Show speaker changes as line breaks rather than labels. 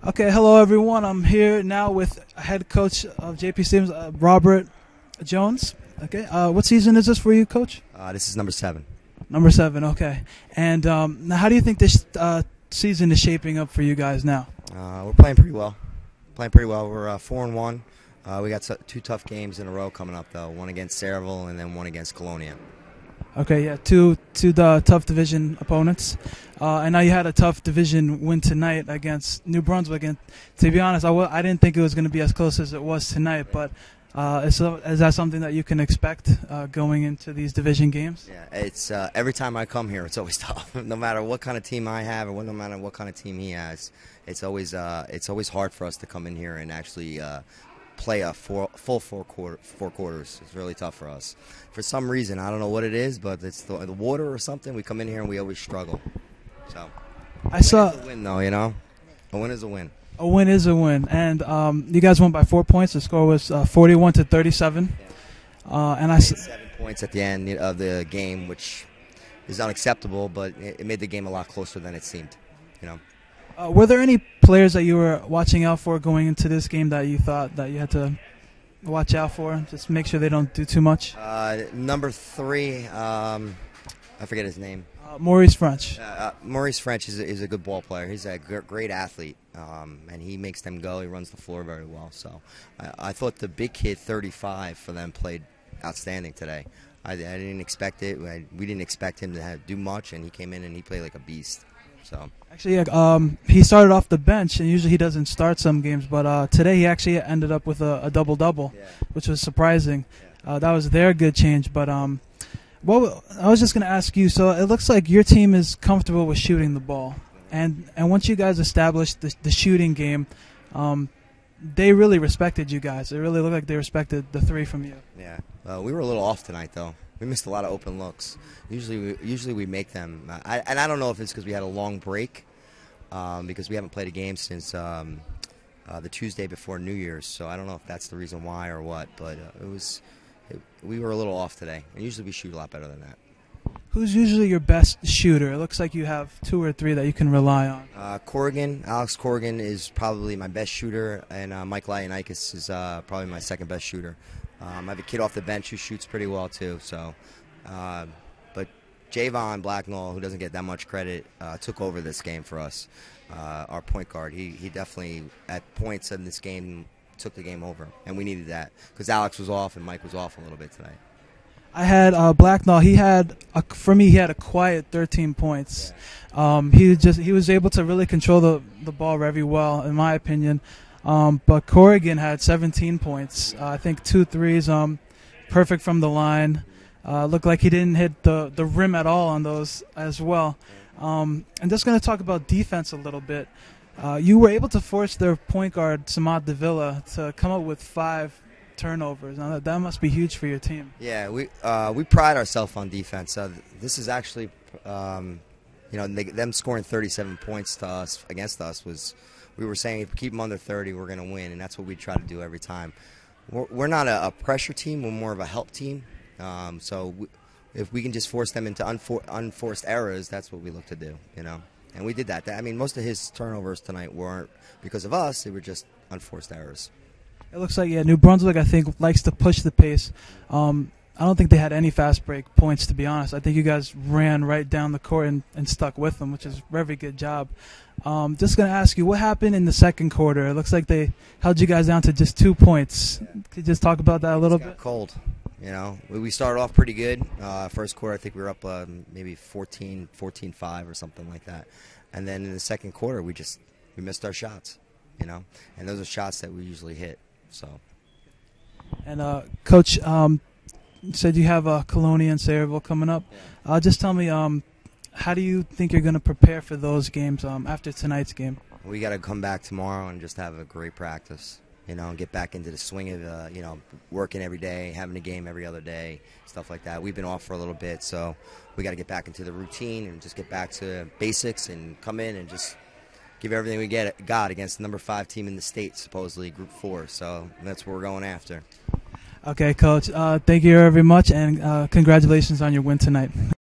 Okay, hello everyone. I'm here now with head coach of JP Stevens, Robert Jones. Okay, what season is this for you, Coach?
This is number 7.
Number 7. Okay, and now how do you think this season is shaping up for you guys now?
We're playing pretty well. We're 4-1. We got 2 tough games in a row coming up though. One against Sayreville and then one against Colonia.
Okay, yeah, two tough division opponents. I know you had a tough division win tonight against New Brunswick, and to be honest, I didn't think it was going to be as close as it was tonight. But is that something that you can expect going into these division games?
Yeah, it's every time I come here, it's always tough. No matter what kind of team I have, or no matter what kind of team he has, it's always hard for us to come in here and actually play a full four quarters. It's really tough for us. For some reason, I don't know what it is, but it's the water or something. We come in here and we always struggle. So
I saw
a win though, you know. A win is a win.
A win is a win, and you guys won by 4 points. The score was 41-37. And I
7 points at the end of the game, which is unacceptable, but it made the game a lot closer than it seemed. You know.
Were there any players that you were watching out for going into this game that you thought that you had to watch out for? Just make sure they don't do too much.
Number 3, I forget his name.
Maurice French.
Maurice French is a good ball player. He's a great athlete, and he makes them go. He runs the floor very well. So I thought the big kid, 35, for them played outstanding today. I didn't expect it. We didn't expect him to do much, and he came in and he played like a beast. So
actually, yeah, he started off the bench, and usually he doesn't start some games, but today he actually ended up with a double-double,
yeah,
which was surprising.
Yeah.
That was their good change, but well, I was just going to ask you, so it looks like your team is comfortable with shooting the ball, and once you guys established the shooting game, they really respected you guys. It really looked like they respected the 3 from you.
Yeah, we were a little off tonight though. We missed a lot of open looks. Usually we make them. And I don't know if it's because we had a long break, because we haven't played a game since the Tuesday before New Year's. So I don't know if that's the reason why or what. But we were a little off today. And usually we shoot a lot better than that.
Who's usually your best shooter? It looks like you have 2 or 3 that you can rely on.
Alex Corrigan is probably my best shooter, and Mike Leonikis is probably my second best shooter. I have a kid off the bench who shoots pretty well too. So, but Javon Blacknall, who doesn't get that much credit, took over this game for us. Our point guard, he definitely at points in this game took the game over, and we needed that because Alex was off and Mike was off a little bit tonight.
I had Blacknall. For me, he had a quiet 13 points. Yeah. He was able to really control the ball very well, in my opinion. But Corrigan had 17 points. I think 2 threes, perfect from the line. Looked like he didn't hit the rim at all on those as well. I'm just going to talk about defense a little bit. You were able to force their point guard, Samad Davila, to come up with 5 turnovers. Now that must be huge for your team.
Yeah, we pride ourselves on defense. This is actually, them scoring 37 points to us against us was. We were saying if we keep them under 30, we're going to win, and that's what we try to do every time. We're not a pressure team. We're more of a help team. If we can just force them into unforced errors, that's what we look to do, you know. And we did that. I mean, most of his turnovers tonight weren't because of us. They were just unforced errors.
It looks like, yeah, New Brunswick, I think, likes to push the pace. I don't think they had any fast break points, to be honest. I think you guys ran right down the court and stuck with them, which is a very good job. Just going to ask you, what happened in the second quarter? It looks like they held you guys down to just 2 points. Could you just talk about that a little bit?
Cold. You know, we started off pretty good. First quarter, I think we were up maybe 14-5 or something like that. And then in the second quarter, we missed our shots, you know. And those are shots that we usually hit. So.
And, Coach, you said you have Colonia and Sayreville coming up. Yeah. Just tell me, how do you think you're going to prepare for those games after tonight's game?
We got to come back tomorrow and just have a great practice, you know, and get back into the swing of, working every day, having a game every other day, stuff like that. We've been off for a little bit, so we got to get back into the routine and just get back to basics and come in and just give everything we got against the number 5 team in the state, supposedly Group 4. So that's what we're going after.
Okay, Coach. Thank you very much, and congratulations on your win tonight.